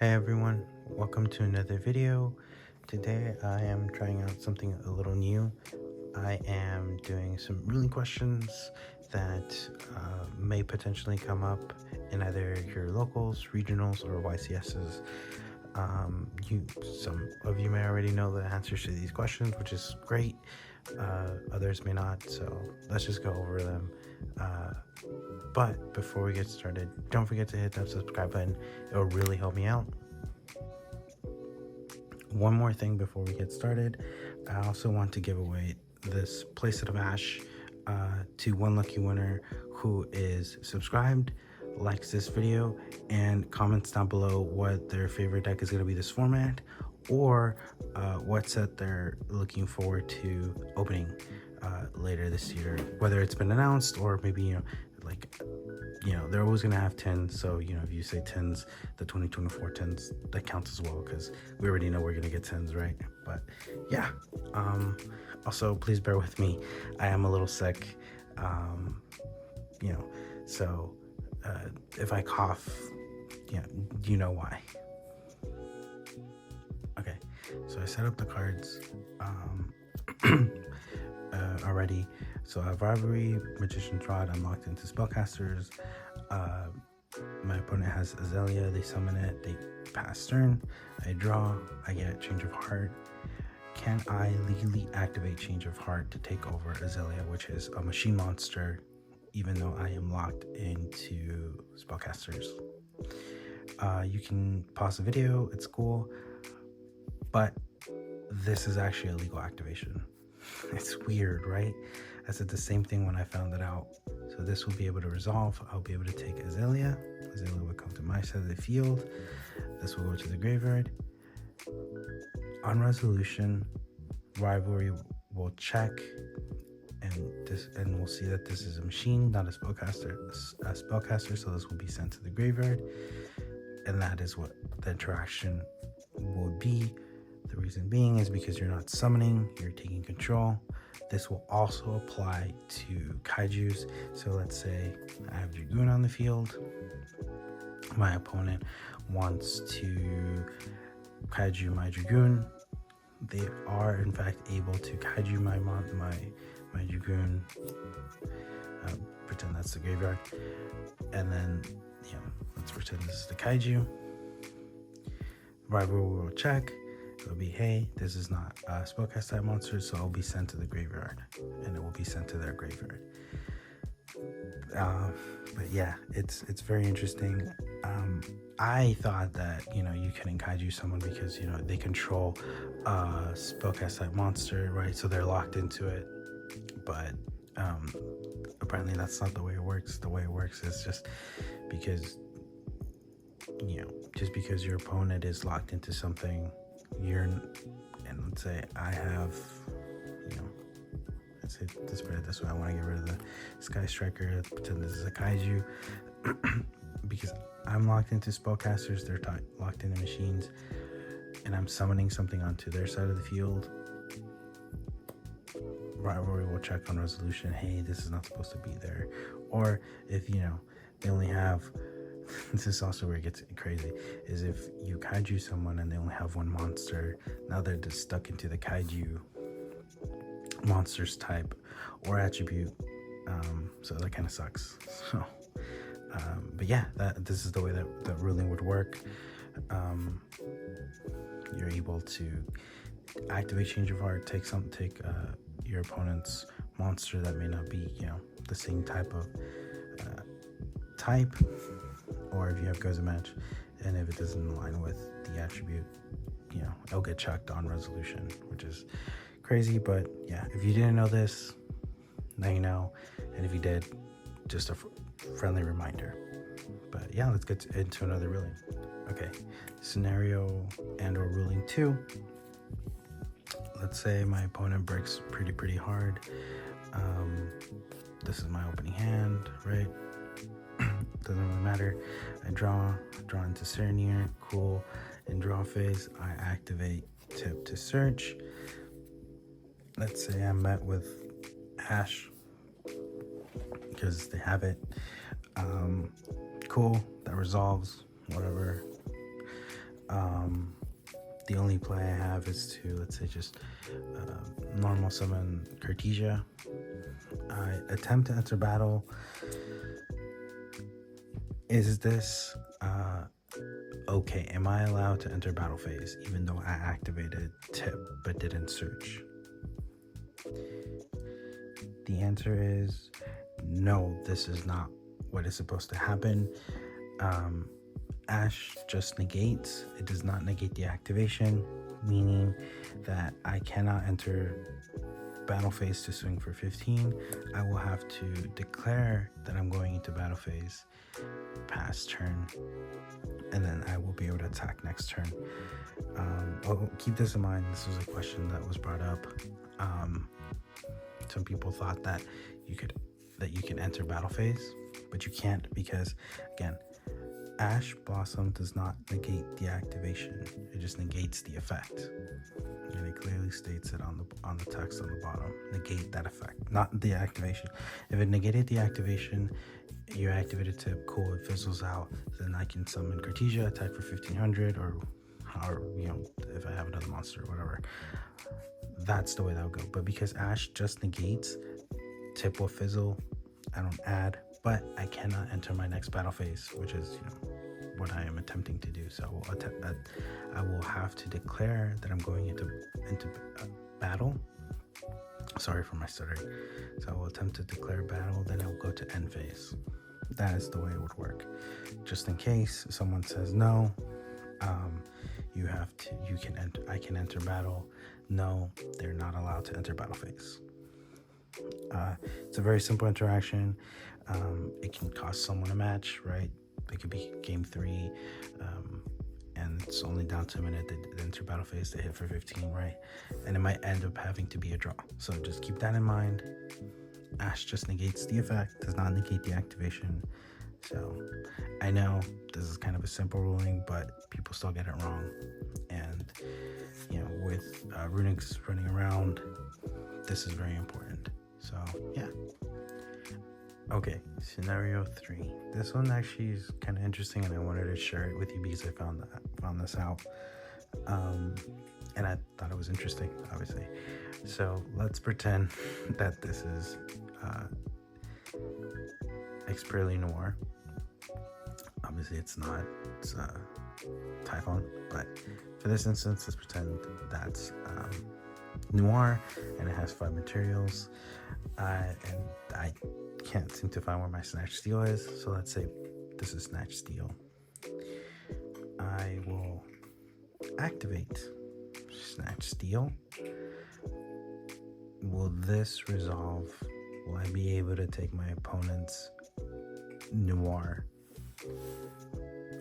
Hey everyone, welcome to another video. Today I am trying out something a little new. I am doing some ruling questions that may potentially come up in either your locals, regionals, or YCSs. Some of you may already know the answers to these questions, which is great. Others may not, so let's just go over them. But before we get started, don't forget to hit that subscribe button. It'll really help me out. One more thing before we get started, I also want to give away this playset of Ash to one lucky winner who is subscribed, likes this video, and comments down below what their favorite deck is going to be this format, or what set they're looking forward to opening later this year, whether it's been announced or maybe they're always going to have 10s, so if you say 10s, the 2024 10s, that counts as well, because we already know we're going to get 10s, right? But yeah, also please bear with me, I am a little sick, so if I cough, you know why. Okay, so I set up the cards already. So I have Rivalry, Magician's Rod, I'm locked into Spellcasters. My opponent has Azalea, they summon it, they pass turn, I draw, I get Change of Heart. Can I legally activate Change of Heart to take over Azalea, which is a machine monster, even though I am locked into Spellcasters? You can pause the video, it's cool, but this is actually a legal activation. It's weird, right? I said the same thing when I found it out. So this will be able to resolve. I'll be able to take Azalea. Azalea will come to my side of the field. This will go to the graveyard. On resolution, Rivalry will check, and we'll see that this is a machine, not a spellcaster. So this will be sent to the graveyard, and that is what the interaction would be. The reason being is because you're not summoning, you're taking control. This will also apply to kaijus. So let's say I have Dragoon on the field. My opponent wants to kaiju my Dragoon. They are in fact able to kaiju my Dragoon. Pretend that's the graveyard. And then, let's pretend this is the kaiju. Rivalry will check. It'll be, hey, this is not a spellcast type monster, so it'll be sent to the graveyard, and it will be sent to their graveyard. But yeah, it's very interesting. I thought that you couldn't kaiju someone because they control a spellcast type monster, right? So they're locked into it. But apparently that's not the way it works. The way it works is just because your opponent is locked into something. And let's say I have, let's put it this way, I want to get rid of the Sky Striker, pretend this is a kaiju, because I'm locked into spellcasters, they're locked into machines, and I'm summoning something onto their side of the field. Rivalry will check on resolution, hey, this is not supposed to be there. Or if they only have, this is also where it gets crazy, is if you kaiju someone and they only have one monster, now they're just stuck into the kaiju monsters type or attribute, so that kind of sucks. So but yeah, this is the way that ruling would work. You're able to activate Change of Heart, take your opponent's monster that may not be the same type of type, or if you have goes a match, and if it doesn't align with the attribute, it'll get checked on resolution, which is crazy. But yeah, if you didn't know this, now you know, and if you did, just a friendly reminder. But yeah, let's get into another ruling. Okay, scenario and or ruling 2. Let's say my opponent breaks pretty hard. This is my opening hand, right? Doesn't really matter. I draw into Serenier, cool. In draw phase, I activate Tip to Search. Let's say I'm met with Ash because they have it. Cool, that resolves, whatever. The only play I have is to, let's say, just normal summon Cartesia. I attempt to enter battle. Is this okay? Am I allowed to enter battle phase even though I activated tip but didn't search? The answer is no, this is not what is supposed to happen. Ash just negates. It does not negate the activation, meaning that I cannot enter battle phase to swing for 15. I will have to declare that I'm going into battle phase past turn, and then I will be able to attack next turn. Keep this in mind. This was a question that was brought up. Some people thought that you can enter battle phase, but you can't, because again, Ash Blossom does not negate the activation. It just negates the effect, and it clearly states it on the text on the bottom. Negate that effect, not the activation. If it negated the activation, you activated tip, cool, it fizzles out. Then I can summon Cartesia, attack for 1500, or if I have another monster or whatever. That's the way that would go. But because Ash just negates, tip will fizzle. I don't add, but I cannot enter my next battle phase, which is what I am attempting to do. So I will have to declare that I'm going into battle. Sorry for my stuttering. So I will attempt to declare battle, then I will go to end phase. That is the way it would work. Just in case someone says no, I can enter battle. No, they're not allowed to enter battle phase. It's a very simple interaction. It can cost someone a match, right? It could be game 3, and it's only down to a minute. They enter battle phase, they hit for 15, right? And it might end up having to be a draw. So just keep that in mind. Ash just negates the effect, does not negate the activation. So I know this is kind of a simple ruling, but people still get it wrong. And with Runix running around, this is very important. So yeah. Okay, scenario 3. This one actually is kind of interesting, and I wanted to share it with you because I found this out, and I thought it was interesting, obviously. So let's pretend that this is Experience Noir. Obviously, it's not. It's Typhon, but for this instance, let's pretend that's Noir, and it has 5 materials, and I can't seem to find where my Snatch Steel is, so let's say this is Snatch Steel. I will activate Snatch Steel. Will this resolve? Will I be able to take my opponent's Noir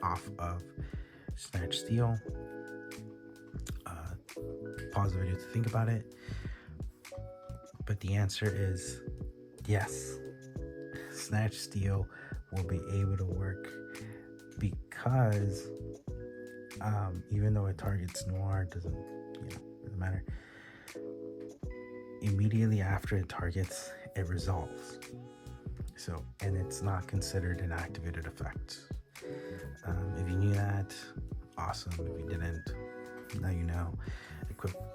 off of Snatch Steel? Pause the video to think about it. But the answer is yes. Snatch Steel will be able to work because even though it targets Noir, doesn't matter. Immediately after it targets, it resolves. So, and it's not considered an activated effect. If you knew that, awesome. If you didn't, now you know.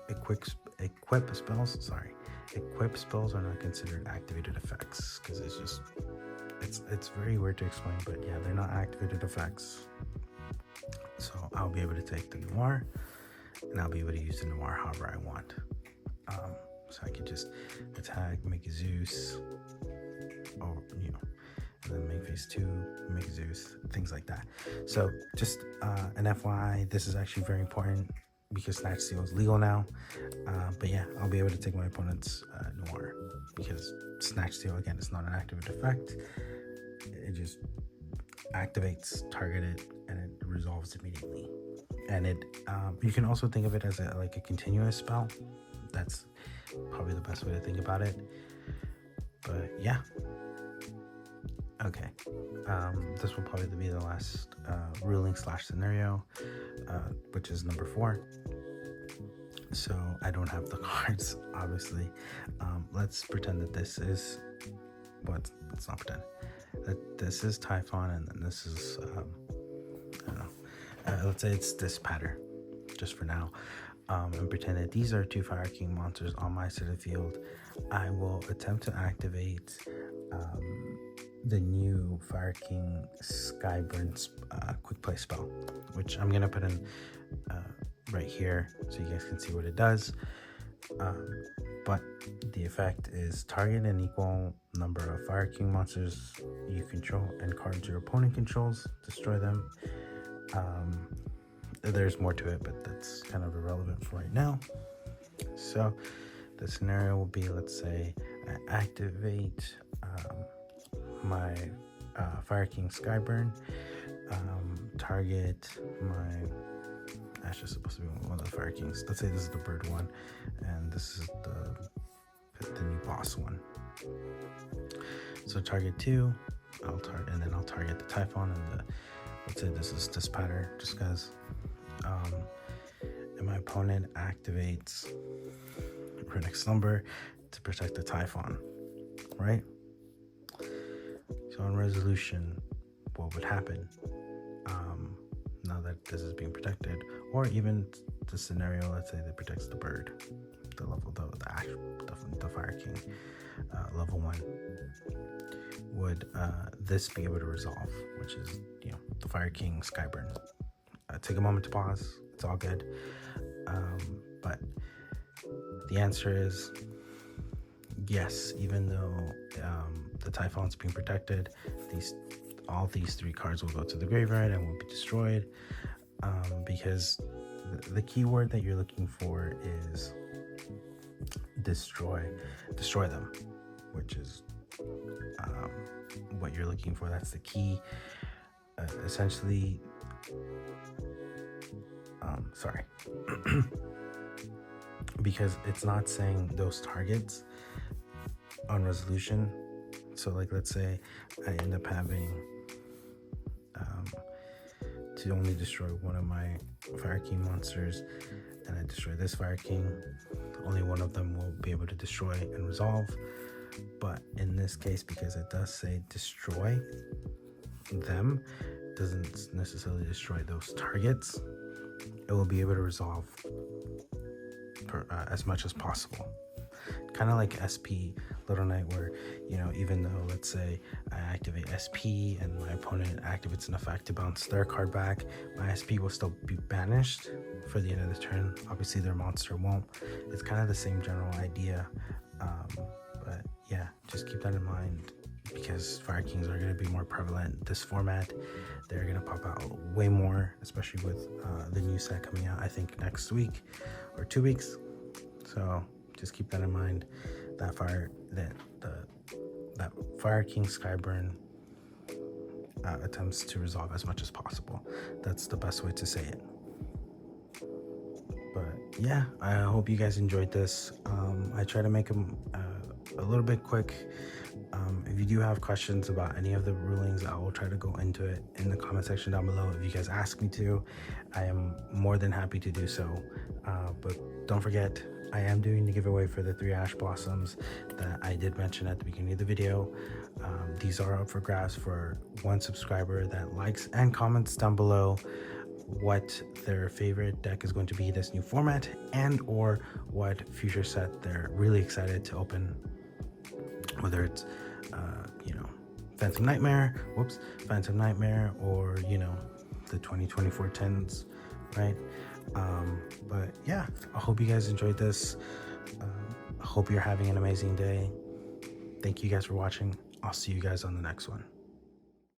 Equip spells are not considered activated effects because it's very weird to explain, but yeah, they're not activated effects. So I'll be able to take the Noir, and I'll be able to use the Noir however I want. So I can just attack, make a Zeus, or and then make phase 2, make a Zeus, things like that. So just an FYI, this is actually very important because Snatch Steel is legal now. But yeah, I'll be able to take my opponent's Noir because Snatch Steel, again, is not an activated effect. It just activates, targeted, and it resolves immediately. And it you can also think of it as a continuous spell. That's probably the best way to think about it. But yeah. Okay. This will probably be the last ruling / scenario, which is number 4. So I don't have the cards, obviously. Let's pretend that this is let's not pretend that this is Typhon, and then this is I don't know. let's say it's this pattern, just for now, and pretend that these are 2 Fire King monsters on my side of the field. I will attempt to activate the new Fire King Skyburn quick play spell, which I'm gonna put in right here so you guys can see what it does. But the effect is target an equal number of Fire King monsters you control and cards your opponent controls, destroy them. There's more to it, but that's kind of irrelevant for right now. So the scenario will be, let's say I activate my Fire King Skyburn, target my, actually supposed to be one of the Fire Kings. Let's say this is the bird one, and this is the new boss one. So target 2, and then I'll target the Typhon, and let's say this is this pattern, just because. And my opponent activates Runic Slumber to protect the Typhon, right? So on resolution, what would happen now that this is being protected, or even the scenario, let's say that protects the bird, the level, the Fire King, level 1, would this be able to resolve, which is, the Fire King Skyburn. Take a moment to pause. It's all good. But the answer is yes. Even though the Typhon's being protected, all these 3 cards will go to the graveyard and will be destroyed, because the key word that you're looking for is destroy them, which is what you're looking for. That's the key. Essentially, sorry, because it's not saying those targets on resolution. So like, let's say I end up having to only destroy one of my Fire King monsters, and I destroy this Fire King, only one of them will be able to destroy and resolve. But in this case, because it does say destroy them, doesn't necessarily destroy those targets, it will be able to resolve as much as possible. Kind of like SP Little Knight, where, even though, let's say I activate SP and my opponent activates an effect to bounce their card back, my SP will still be banished for the end of the turn. Obviously their monster won't. It's kind of the same general idea, but yeah, just keep that in mind, because Fire Kings are going to be more prevalent this format. They're going to pop out way more, especially with the new set coming out, I think next week or 2 weeks. So just keep that in mind. That Fire King Skyburn attempts to resolve as much as possible. That's the best way to say it. But yeah, I hope you guys enjoyed this. I try to make them a little bit quick. If you do have questions about any of the rulings, I will try to go into it in the comment section down below. If you guys ask me to, I am more than happy to do so. But don't forget, I am doing the giveaway for the 3 Ash Blossoms that I did mention at the beginning of the video. These are up for grabs for 1 subscriber that likes and comments down below what their favorite deck is going to be this new format, and or what future set they're really excited to open, whether it's Phantom Nightmare, or the 2024 10s, right? But yeah, I hope you guys enjoyed this. I hope you're having an amazing day. Thank you guys for watching. I'll see you guys on the next one.